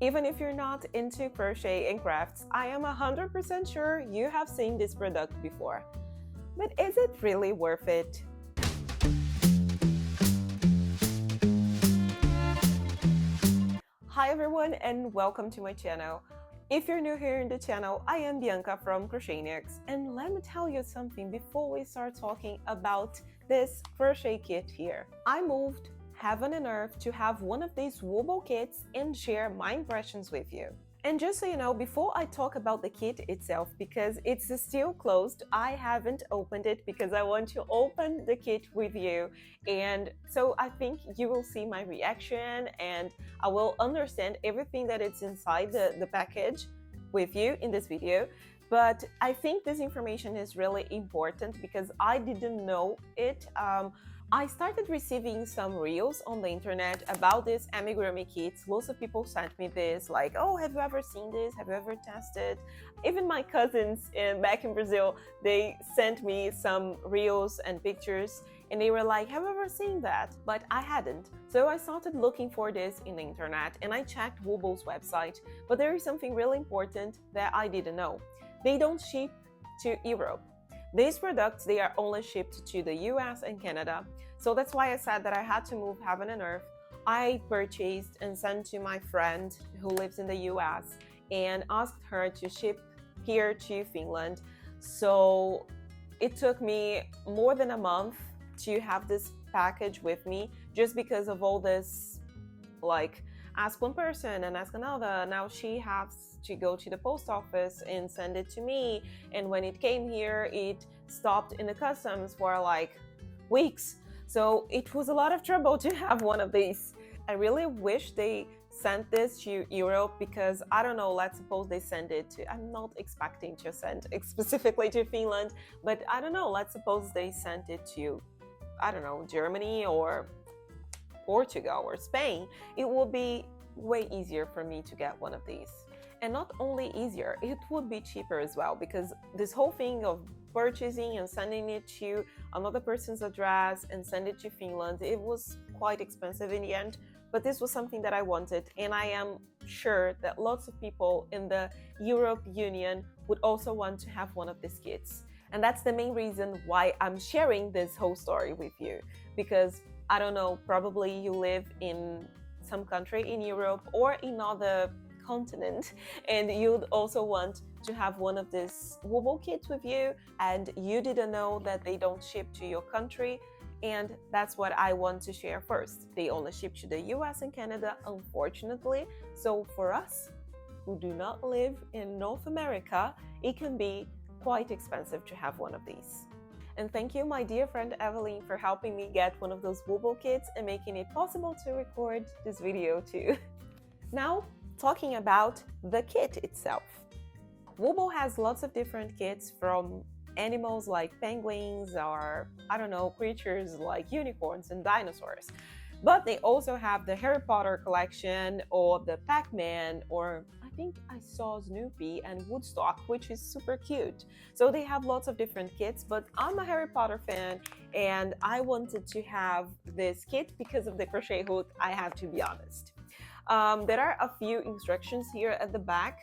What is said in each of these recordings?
Even if you're not into crochet and crafts, I am 100% sure you have seen this product before. But is it really worth it? Hi everyone and welcome to my channel. If you're new here in the channel, I am Bianca from Crochet Kits, and let me tell you something before we start talking about this crochet kit here. I moved heaven and earth to have one of these Woobles kits and share my impressions with you. And just so you know, before I talk about the kit itself, because it's still closed, I haven't opened it because I want to open the kit with you. And so I think you will see my reaction and I will understand everything that is inside the package with you in this video. But I think this information is really important because I didn't know it. I started receiving some reels on the internet about this Amigurumi kits. Lots of people sent me this, like, oh, have you ever seen this? Have you ever tested? Even my cousins back in Brazil, they sent me some reels and pictures, and they were like, have you ever seen that? But I hadn't. So I started looking for this in the internet, and I checked Woobles' website, but there is something really important that I didn't know. They don't ship to Europe. These products, they are only shipped to the US and Canada. So that's why I said that I had to move heaven and earth. I purchased and sent to my friend who lives in the US and asked her to ship here to Finland. So it took me more than a month to have this package with me just because of all this, like, ask one person and ask another. Now she has to go to the post office and send it to me. And when it came here, it stopped in the customs for like weeks. So it was a lot of trouble to have one of these. I really wish they sent this to Europe because, I don't know, let's suppose they send it to, I'm not expecting to send it specifically to Finland, but I don't know, let's suppose they sent it to, I don't know, Germany or Portugal or Spain, it would be way easier for me to get one of these. And not only easier, it would be cheaper as well, because this whole thing of purchasing and sending it to another person's address and send it to Finland, it was quite expensive in the end, but this was something that I wanted, and I am sure that lots of people in the Europe Union would also want to have one of these kits. And that's the main reason why I'm sharing this whole story with you, because I don't know, probably you live in some country in Europe or in other continent, and you'd also want to have one of these Woobles kits with you, and you didn't know that they don't ship to your country, and that's what I want to share first. They only ship to the US and Canada, unfortunately, so for us who do not live in North America, it can be quite expensive to have one of these. And thank you, my dear friend Evelyn, for helping me get one of those Woobles kits and making it possible to record this video too. Now, talking about the kit itself. Woobles has lots of different kits, from animals like penguins or, I don't know, creatures like unicorns and dinosaurs. But they also have the Harry Potter collection, or the Pac-Man, or I think I saw Snoopy and Woodstock, which is super cute. So they have lots of different kits, but I'm a Harry Potter fan and I wanted to have this kit because of the crochet hook, I have to be honest. There are a few instructions here at the back,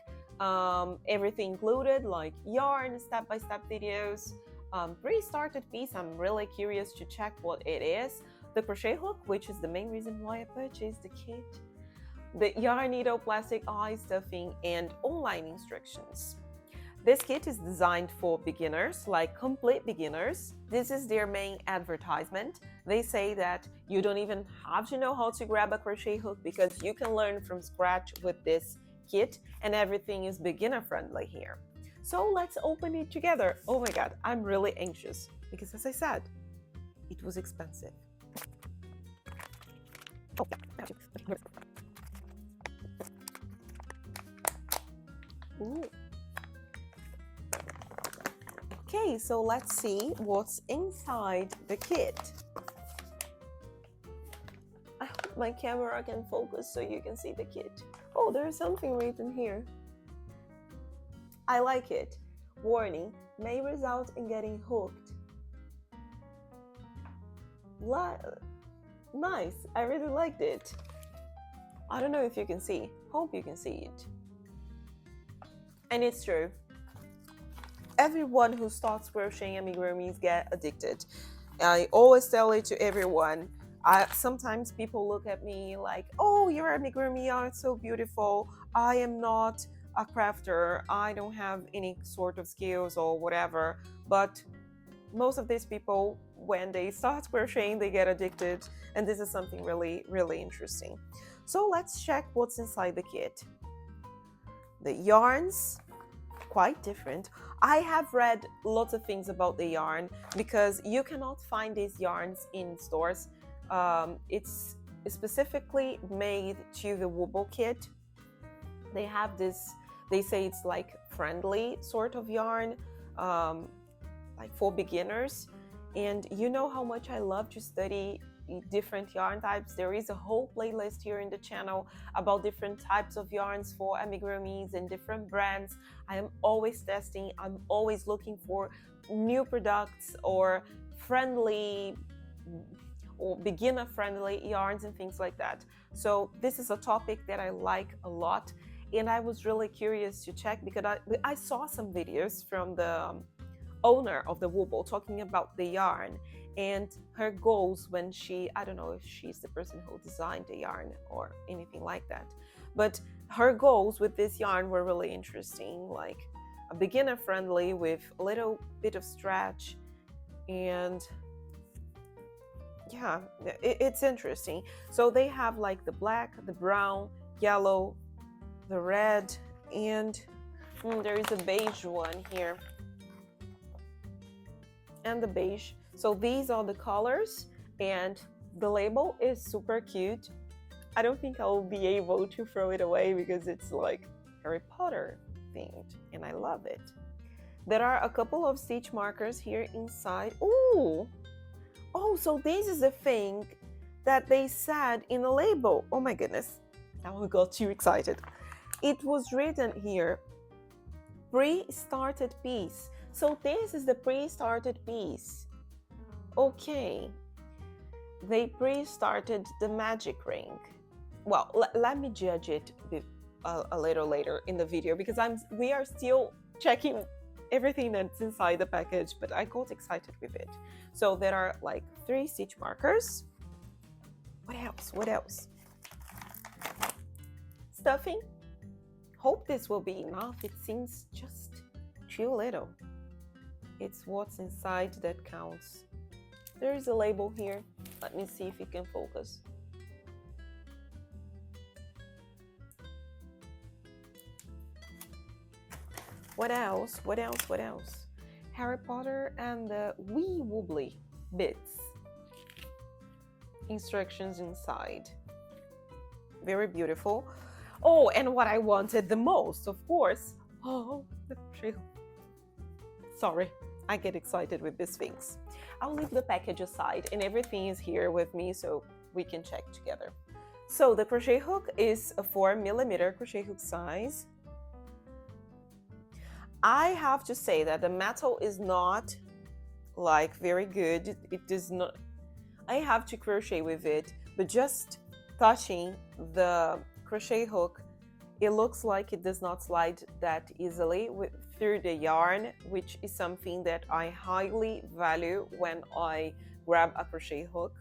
everything included, like yarn, step-by-step videos, pre-started piece. I'm really curious to check what it is. The crochet hook, which is the main reason why I purchased the kit, the yarn needle, plastic eye stuffing, and online instructions. This kit is designed for beginners, like complete beginners. This is their main advertisement. They say that you don't even have to know how to grab a crochet hook because you can learn from scratch with this kit, and everything is beginner friendly here. So let's open it together. Oh my god, I'm really anxious because, as I said, it was expensive. Ooh. Okay, so let's see what's inside the kit. I hope my camera can focus so you can see the kit. Oh, there's something written here. I like it. Warning, may result in getting hooked. Nice, I really liked it. I don't know if you can see. Hope you can see it. And it's true. Everyone who starts crocheting amigurumis get addicted. I always tell it to everyone. Sometimes people look at me like, oh, your amigurumi are so beautiful. I am not a crafter. I don't have any sort of skills or whatever. But most of these people, when they start crocheting, they get addicted. And this is something really, really interesting. So let's check what's inside the kit. The yarns, quite different. I have read lots of things about the yarn because you cannot find these yarns in stores. It's specifically made to the Woobles kit. They have this, they say it's like friendly sort of yarn, like for beginners. And you know how much I love to study different yarn types. There is a whole playlist here in the channel about different types of yarns for amigurumis and different brands. I am always testing. I'm always looking for new products or friendly or beginner friendly yarns and things like that. So this is a topic that I like a lot, and I was really curious to check because I saw some videos from the owner of the Woobles talking about the yarn and her goals when she, I don't know if she's the person who designed the yarn or anything like that, but her goals with this yarn were really interesting, like a beginner friendly with a little bit of stretch, and yeah, it's interesting. So they have like the black, the brown, yellow, the red, and there is a beige one here, and the beige. So these are the colors, and the label is super cute. I don't think I'll be able to throw it away because it's like Harry Potter themed, and I love it. There are a couple of stitch markers here inside. Ooh! Oh, so this is the thing that they said in the label. Oh my goodness, now I got too excited. It was written here, pre-started piece. So this is the pre-started piece. Okay, they pre-started the magic ring. Well, let me judge it a little later in the video because we are still checking everything that's inside the package, but I got excited with it. So there are like 3 stitch markers. What else? What else? Stuffing. Hope this will be enough. It seems just too little. It's what's inside that counts. There is a label here. Let me see if it can focus. What else? What else? What else? Harry Potter and the wee wobbly bits. Instructions inside. Very beautiful. Oh, and what I wanted the most, of course. Oh, the crochet hook. Sorry, I get excited with these things. I'll leave the package aside and everything is here with me so we can check together. So the crochet hook is a 4mm crochet hook size. I have to say that the metal is not like very good. It does not, I have to crochet with it, but just touching the crochet hook, it looks like it does not slide that easily through the yarn, which is something that I highly value when I grab a crochet hook.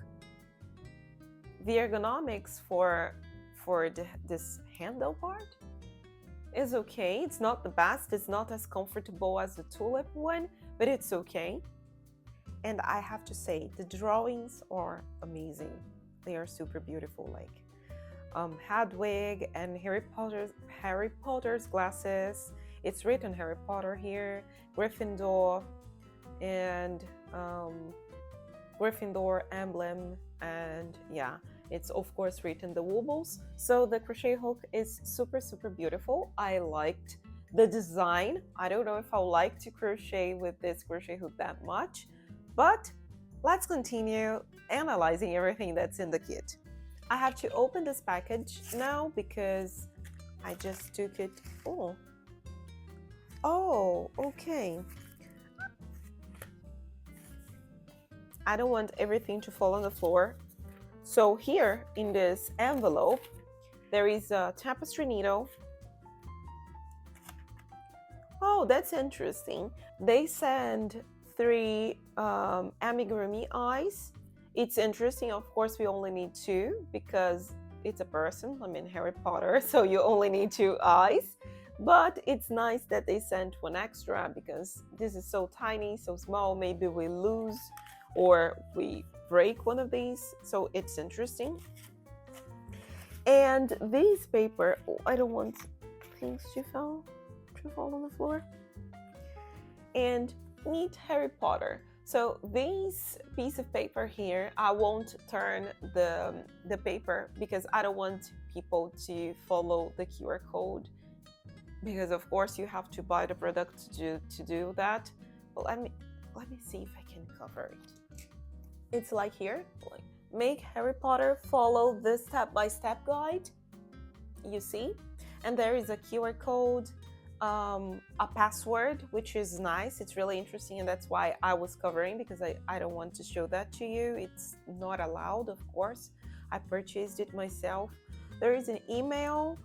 The ergonomics for this handle part is okay. It's not the best. It's not as comfortable as the tulip one, but it's okay. And I have to say, the drawings are amazing. They are super beautiful, like Hedwig and Harry Potter's glasses. It's written Harry Potter here, Gryffindor, and Gryffindor emblem, and yeah, it's of course written the Woobles. So the crochet hook is super, super beautiful. I liked the design. I don't know if I'll like to crochet with this crochet hook that much, but let's continue analyzing everything that's in the kit. I have to open this package now because I just took it. Oh, okay. I don't want everything to fall on the floor. So here in this envelope, There is a tapestry needle. Oh, that's interesting. They send 3 amigurumi eyes. It's interesting. Of course, we only need 2 because it's a person. I mean, Harry Potter, so you only need 2 eyes. But it's nice that they sent 1 extra because this is so tiny, so small. Maybe we lose or we break one of these. So it's interesting. And this paper, oh, I don't want things to fall on the floor. And meet Harry Potter. So this piece of paper here, I won't turn the paper because I don't want people to follow the QR code, because of course you have to buy the product to do that. But let me see if I can cover it. It's like here, like, make Harry Potter follow the step-by-step guide, you see, and there is a QR code, a password, which is nice. It's really interesting, and that's why I was covering, because I don't want to show that to you. It's not allowed, of course. I purchased it myself. There is an email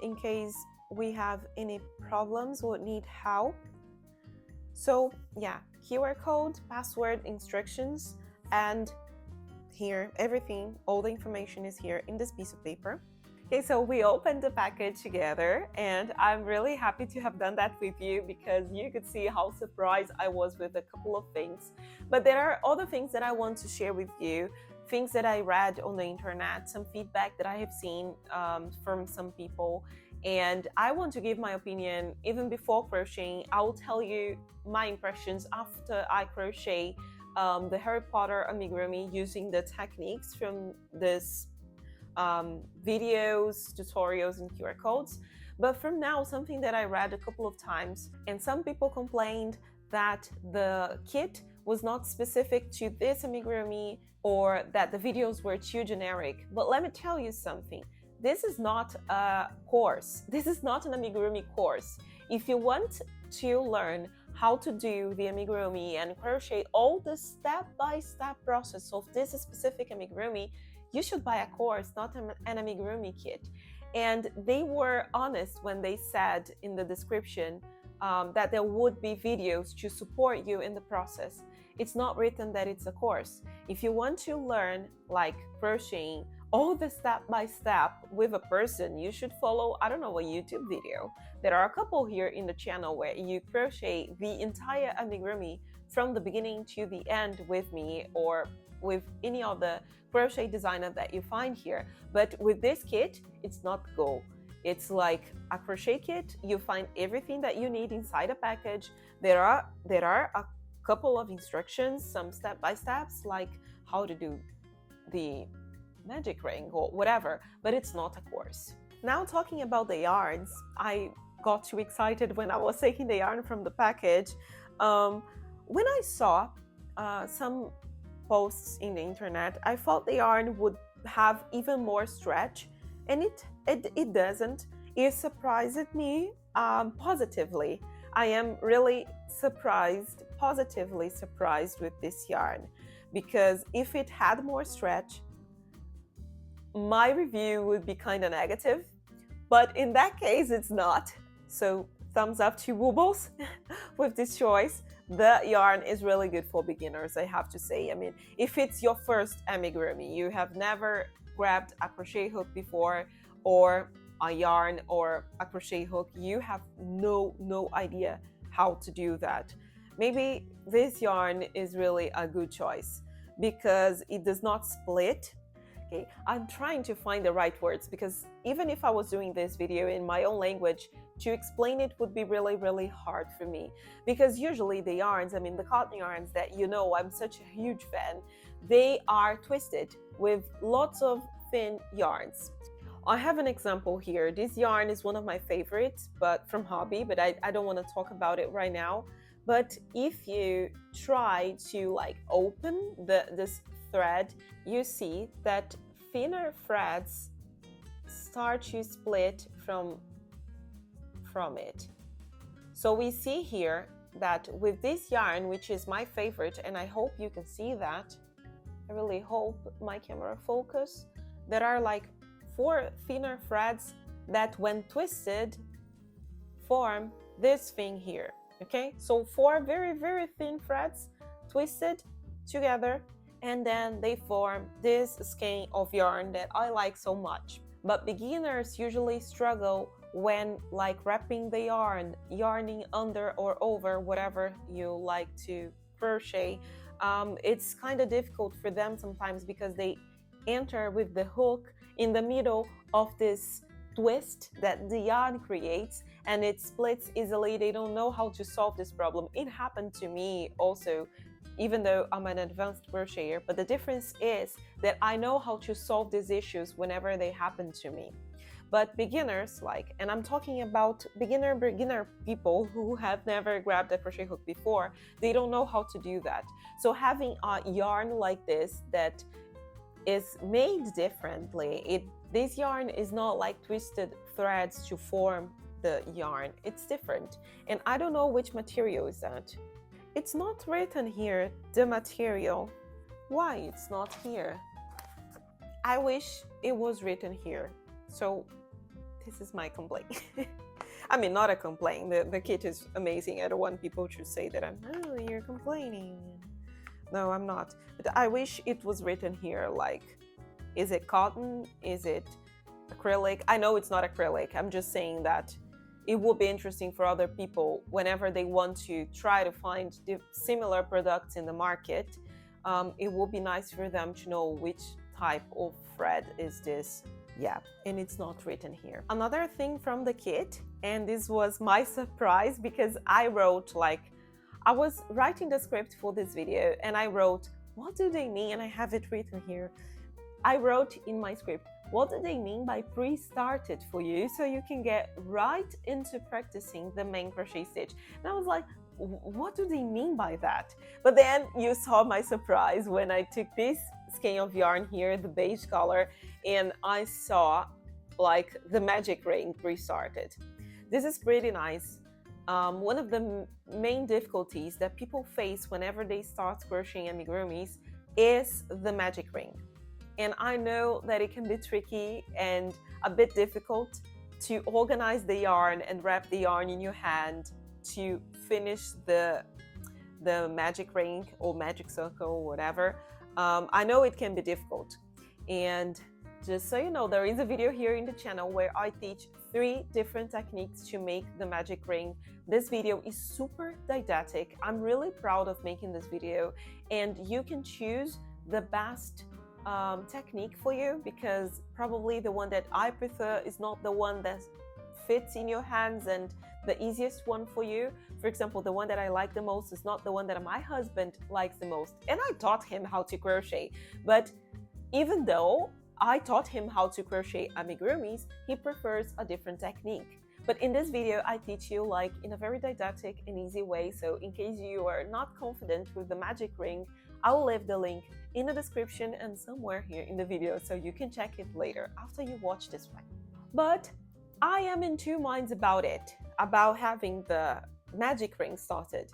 in case we have any problems or need help. So yeah, QR code, password, instructions, and here everything, all the information is here in this piece of paper. Okay, so we opened the package together, and I'm really happy to have done that with you because you could see how surprised I was with a couple of things. But there are other things that I want to share with you, things that I read on the internet, some feedback that I have seen from some people, and I want to give my opinion even before crocheting. I will tell you my impressions after I crochet the Harry Potter amigurumi using the techniques from this videos, tutorials, and QR codes. But from now, something that I read a couple of times, and some people complained that the kit was not specific to this amigurumi or that the videos were too generic. But let me tell you something. This is not a course. This is not an amigurumi course. If you want to learn how to do the amigurumi and crochet all the step-by-step process of this specific amigurumi, you should buy a course, not an amigurumi kit. And they were honest when they said in the description that there would be videos to support you in the process. It's not written that it's a course. If you want to learn like crocheting all the step-by-step with a person, you should follow, I don't know, a YouTube video. There are a couple here in the channel where you crochet the entire amigurumi from the beginning to the end with me or with any of the crochet designer that you find here. But with this kit, it's not go. It's like a crochet kit. You find everything that you need inside a package. There are a couple of instructions, some step-by-steps, like how to do the magic ring or whatever, but it's not a course. Now talking about the yarns, I got too excited when I was taking the yarn from the package. When I saw some posts in the internet, I thought the yarn would have even more stretch, and it doesn't. It surprised me positively. I am really positively surprised with this yarn, because if it had more stretch, my review would be kind of negative, but in that case it's not. So thumbs up to Woobles with this choice. The yarn is really good for beginners, I have to say. I mean, if it's your first amigurumi, you have never grabbed a crochet hook before, or a yarn or a crochet hook, you have no idea how to do that. Maybe this yarn is really a good choice because it does not split. Okay, I'm trying to find the right words, because even if I was doing this video in my own language, to explain it would be really hard for me, because usually the yarns, I mean the cotton yarns that you know I'm such a huge fan, they are twisted with lots of thin yarns. I have an example here. This yarn is one of my favorites, but from hobby, but I don't want to talk about it right now. But if you try to like open this thread, you see that thinner threads start to split from it. So we see here that with this yarn, which is my favorite, and I hope you can see that, I really hope my camera focus, there are like 4 thinner threads that when twisted form this thing here. Okay, so 4 very thin threads twisted together, and then they form this skein of yarn that I like so much. But beginners usually struggle when like wrapping the yarn, yarning under or over whatever you like to crochet. It's kind of difficult for them sometimes because they enter with the hook in the middle of this twist that the yarn creates, and it splits easily. They don't know how to solve this problem. It happened to me also, even though I'm an advanced crocheter, but the difference is that I know how to solve these issues whenever they happen to me. But beginners, like, and I'm talking about beginner people who have never grabbed a crochet hook before, they don't know how to do that. So having a yarn like this that is made differently, this yarn is not like twisted threads to form the yarn. It's different, and I don't know which material is that. It's not written here, the material. Why it's not here? I wish it was written here. So this is my complaint. I mean, not a complaint. The kit is amazing. I don't want people to say that oh, you're complaining. No, I'm not. But I wish it was written here, like, is it cotton? Is it acrylic? I know it's not acrylic. I'm just saying that it will be interesting for other people whenever they want to try to find similar products in the market. It will be nice for them to know which type of thread is this. Yeah, and it's not written here. Another thing from the kit, and this was my surprise because I wrote, like, I was writing the script for this video and I wrote, what do they mean? And I have it written here. I wrote in my script, what do they mean by pre-started for you, so you can get right into practicing the main crochet stitch. And I was like, what do they mean by that? But then you saw my surprise when I took this skein of yarn here, the beige color, and I saw like the magic ring pre-started. This is pretty nice. One of the main difficulties that people face whenever they start crocheting amigurumis is the magic ring. And I know that it can be tricky and a bit difficult to organize the yarn and wrap the yarn in your hand to finish the magic ring or magic circle or whatever. I know it can be difficult. And just so you know, there is a video here in the channel where I teach 3 different techniques to make the magic ring. This video is super didactic. I'm really proud of making this video, and you can choose the best technique for you, because probably the one that I prefer is not the one that fits in your hands and the easiest one for you. For example, the one that I like the most is not the one that my husband likes the most, and I taught him how to crochet. But even though I taught him how to crochet amigurumis, he prefers a different technique. But in this video, I teach you like in a very didactic and easy way. So in case you are not confident with the magic ring, I will leave the link in the description and somewhere here in the video, so you can check it later after you watch this one. But I am in 2 minds about it, about having the magic ring started.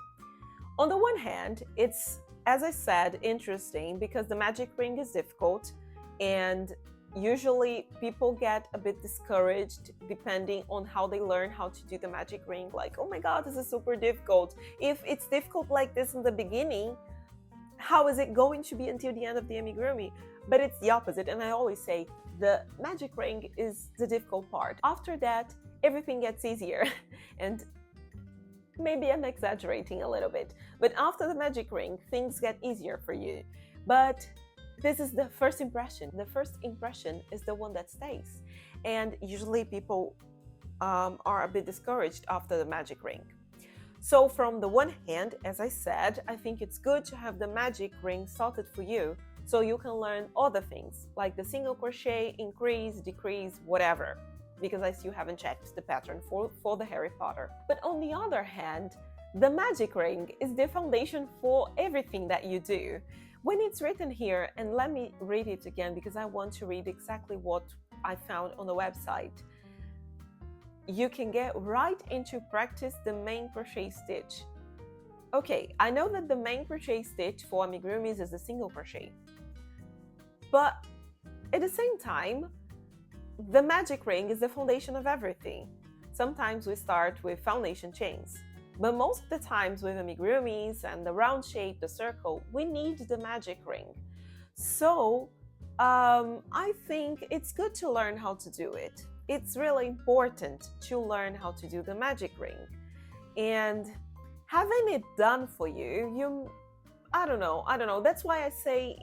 On the one hand, it's, as I said, interesting because the magic ring is difficult, and usually people get a bit discouraged depending on how they learn how to do the magic ring. Like, oh my god, this is super difficult. If it's difficult like this in the beginning, how is it going to be until the end of the amigurumi? But it's the opposite, and I always say the magic ring is the difficult part. After that, everything gets easier. And maybe I'm exaggerating a little bit, but after the magic ring, things get easier for you. But this is the first impression. The first impression is the one that stays. And usually people are a bit discouraged after the magic ring. So from the one hand, as I said, I think it's good to have the magic ring started for you, so you can learn other things like the single crochet, increase, decrease, whatever, because I still haven't checked the pattern for the Harry Potter. But on the other hand, the magic ring is the foundation for everything that you do. When it's written here, and let me read it again because I want to read exactly what I found on the website. You can get right into practice the main crochet stitch. Okay, I know that the main crochet stitch for amigurumis is a single crochet, but at the same time, the magic ring is the foundation of everything. Sometimes we start with foundation chains, but most of the times with amigurumis and the round shape, the circle, we need the magic ring. So I think it's good to learn how to do it. It's really important to learn how to do the magic ring. And having it done for you, I don't know. That's why I say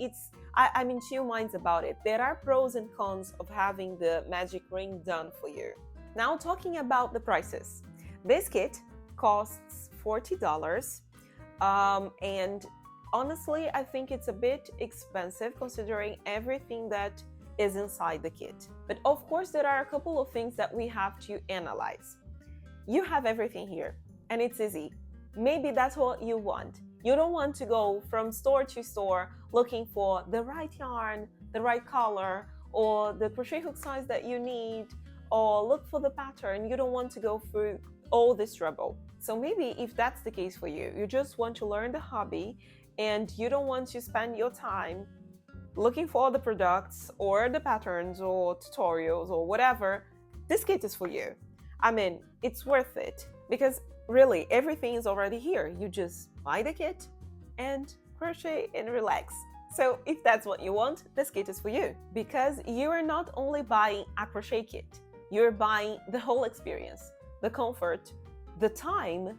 I'm in two minds about it. There are pros and cons of having the magic ring done for you. Now talking about the prices. This kit costs $40. And honestly, I think it's a bit expensive considering everything that is inside the kit. But of course, there are a couple of things that we have to analyze. You have everything here, and it's easy. Maybe that's what you want. You don't want to go from store to store looking for the right yarn, the right color, or the crochet hook size that you need, or look for the pattern. You don't want to go through all this trouble. So maybe if that's the case for you, you just want to learn the hobby and you don't want to spend your time looking for the products or the patterns or tutorials or whatever, this kit is for you. I mean, it's worth it because really everything is already here. You just buy the kit and crochet and relax. So if that's what you want, this kit is for you because you are not only buying a crochet kit, you're buying the whole experience, the comfort, the time,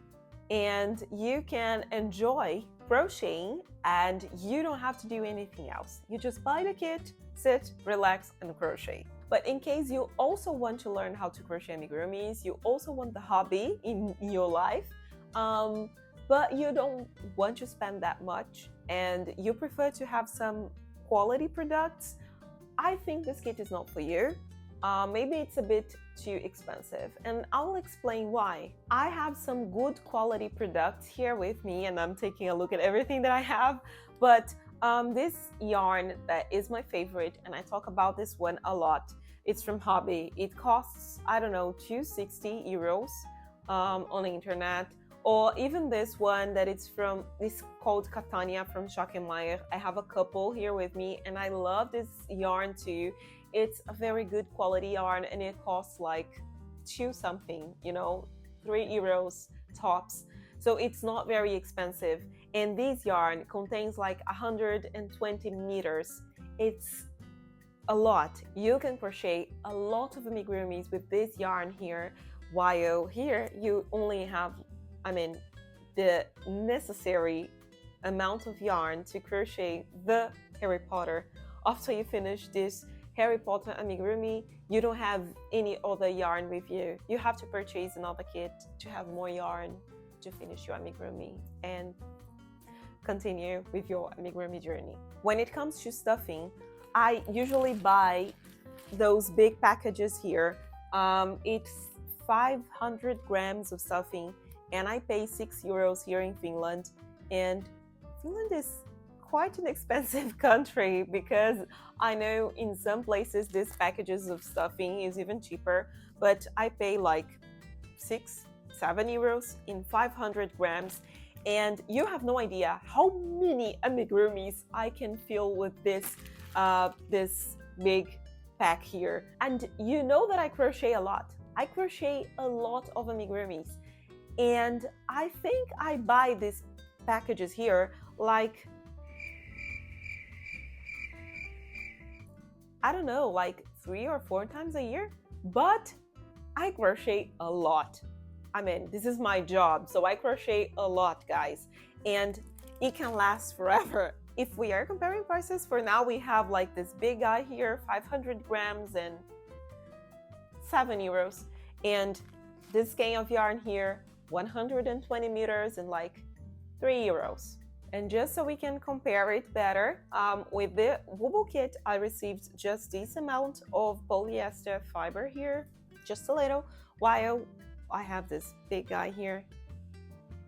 and you can enjoy crocheting and you don't have to do anything else. You just buy the kit, sit, relax, and crochet. But in case you also want to learn how to crochet amigurumis, you also want the hobby in your life, but you don't want to spend that much and you prefer to have some quality products, I think this kit is not for you. Maybe it's a bit too expensive, and I'll explain why. I have some good quality products here with me and I'm taking a look at everything that I have, but this yarn that is my favorite, and I talk about this one a lot. It's from Hobby. It costs, I don't know, 260 euros on the internet. Or even this one that it's called Catania from Schackenmeyer. I have a couple here with me and I love this yarn too. It's a very good quality yarn and it costs like 2 something, 3 euros tops. So it's not very expensive. And this yarn contains like 120 meters. It's a lot. You can crochet a lot of amigurumis with this yarn here, while here you only have, the necessary amount of yarn to crochet the Harry Potter. After you finish this Harry Potter amigurumi, you don't have any other yarn with you. You have to purchase another kit to have more yarn to finish your amigurumi and continue with your amigurumi journey. When it comes to stuffing, I usually buy those big packages here. It's 500 grams of stuffing and I pay 6 euros here in Finland. And Finland is quite an expensive country because I know in some places these packages of stuffing is even cheaper, but I pay like 6-7 euros in 500 grams. And you have no idea how many amigurumis I can fill with this big pack here. And you know that I crochet a lot. I crochet a lot of amigurumis. And I think I buy these packages here like, I don't know, like 3 or 4 times a year, but I crochet a lot. This is my job, so I crochet a lot, guys, and it can last forever. If we are comparing prices, for now we have like this big guy here, 500 grams and 7 euros, and this skein of yarn here, 120 meters and like 3 euros. And just so we can compare it better, with the Woobles kit, I received just this amount of polyester fiber here, just a little, while I have this big guy here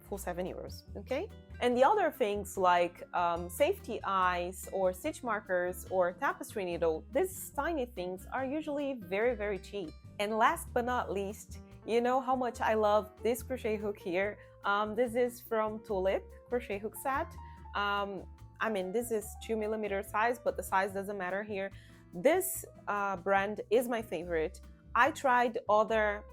for 7 euros, okay? And the other things like safety eyes or stitch markers or tapestry needle, these tiny things are usually very, very cheap. And last but not least, you know how much I love this crochet hook here. This is from Tulip crochet hook set. This is 2mm size, but the size doesn't matter here. This brand is my favorite. I tried other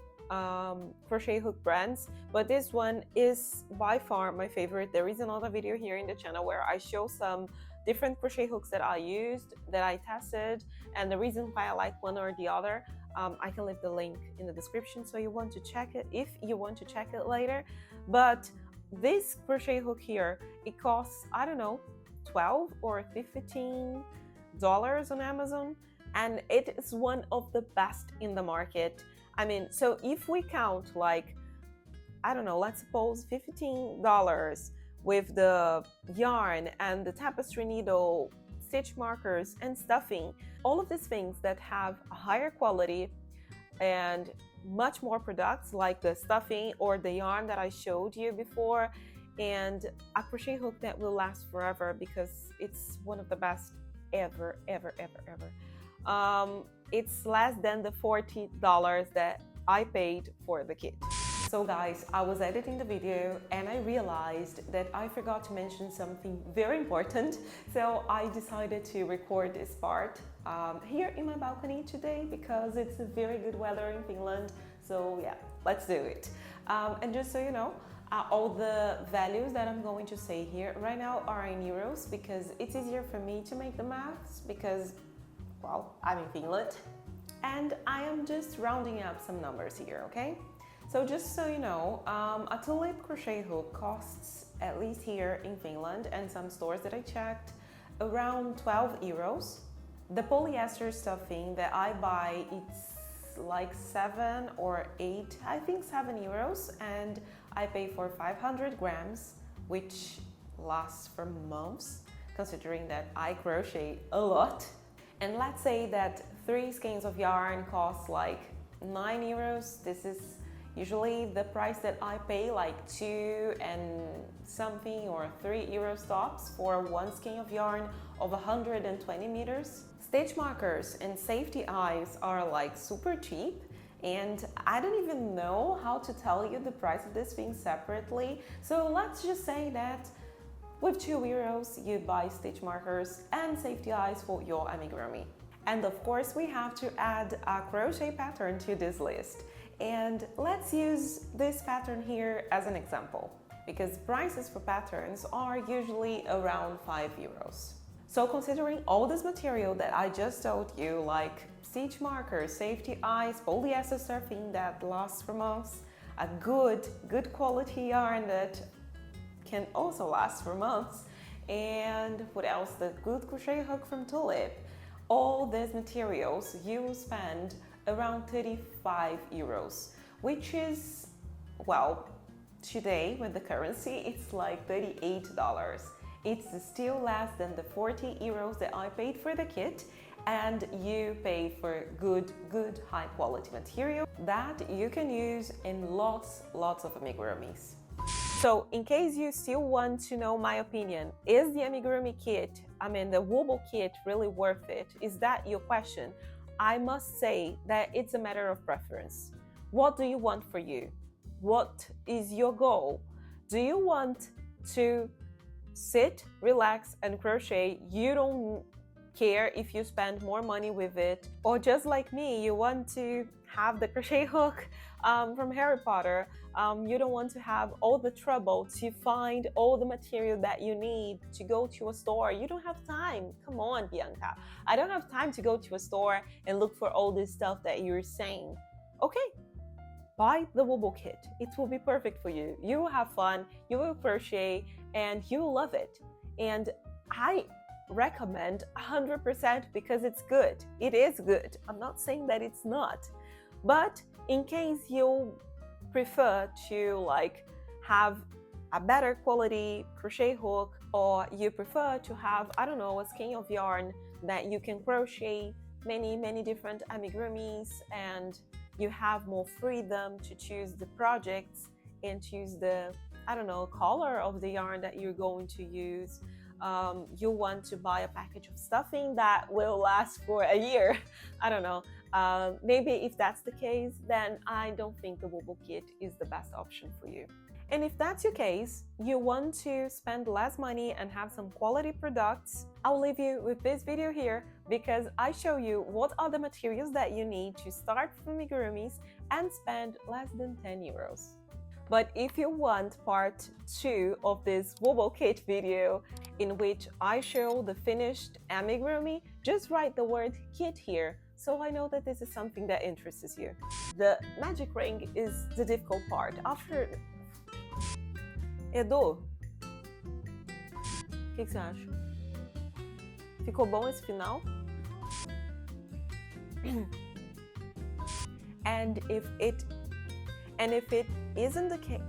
crochet hook brands, but this one is by far my favorite. There is another video here in the channel where I show some different crochet hooks that I used, that I tested, and the reason why I like one or the other. I can leave the link in the description so you want to check it if you want to check it later. But this crochet hook here, it costs, I don't know, 12 or $15 on Amazon, and it is one of the best in the market. I mean, so if we count, like, I don't know, let's suppose $15 with the yarn and the tapestry needle, stitch markers and stuffing, all of these things that have a higher quality and much more products like the stuffing or the yarn that I showed you before, and a crochet hook that will last forever because it's one of the best ever. It's less than the $40 that I paid for the kit. So guys, I was editing the video and I realized that I forgot to mention something very important. So I decided to record this part here in my balcony today because it's a very good weather in Finland. So yeah, let's do it. And just so you know, all the values that I'm going to say here right now are in euros because it's easier for me to make the maths because, well, I'm in Finland. And I am just rounding up some numbers here, okay? So just so you know, a tulip crochet hook costs, at least here in Finland and some stores that I checked, around 12 euros. The polyester stuffing that I buy, it's like 7 or 8, I think 7 euros, and I pay for 500 grams, which lasts for months, considering that I crochet a lot. And let's say that 3 skeins of yarn cost like 9 euros. This is usually the price that I pay, like 2 and something or 3 euros tops for 1 skein of yarn of 120 meters. Stitch markers and safety eyes are like super cheap, and I don't even know how to tell you the price of this thing separately. So let's just say that with 2 euros you buy stitch markers and safety eyes for your amigurumi. And of course we have to add a crochet pattern to this list. And let's use this pattern here as an example, because prices for patterns are usually around 5 euros. So considering all this material that I just told you, like stitch markers, safety eyes, polyester stuffing that lasts for months, a good quality yarn that can also last for months, and what else, the good crochet hook from Tulip, all these materials, you will spend around 35 euros, which is, well, today with the currency, it's like $38. It's still less than the 40 euros that I paid for the kit, and you pay for good high quality material that you can use in lots of amigurumis. So in case you still want to know my opinion, is the amigurumi kit, the Wooble kit, really worth it? Is that your question? I must say that it's a matter of preference. What do you want for you? What is your goal? Do you want to sit, relax, and crochet? You don't care if you spend more money with it, or just like me, you want to have the crochet hook from Harry Potter. You don't want to have all the trouble to find all the material that you need to go to a store. You don't have time. Come on, Bianca. I don't have time to go to a store and look for all this stuff that you're saying. Okay, buy the Wooble kit. It will be perfect for you. You will have fun, you will crochet, and you will love it. And I recommend 100% because it's good. It is good. I'm not saying that it's not. But in case you prefer to have a better quality crochet hook, or you prefer to have, I don't know, a skein of yarn that you can crochet many different amigurumis, and you have more freedom to choose the projects and choose the, I don't know, color of the yarn that you're going to use. You want to buy a package of stuffing that will last for a year. I don't know. Maybe if that's the case, then I don't think the Wooble kit is the best option for you. And if that's your case, you want to spend less money and have some quality products, I'll leave you with this video here because I show you what are the materials that you need to start amigurumis and spend less than 10 euros. But if you want part 2 of this Woobles Kit video in which I show the finished amigurumi, just write the word kit here so I know that this is something that interests you. The magic ring is the difficult part. After... Edu, o que você acha? Ficou bom esse final? And if it isn't the case,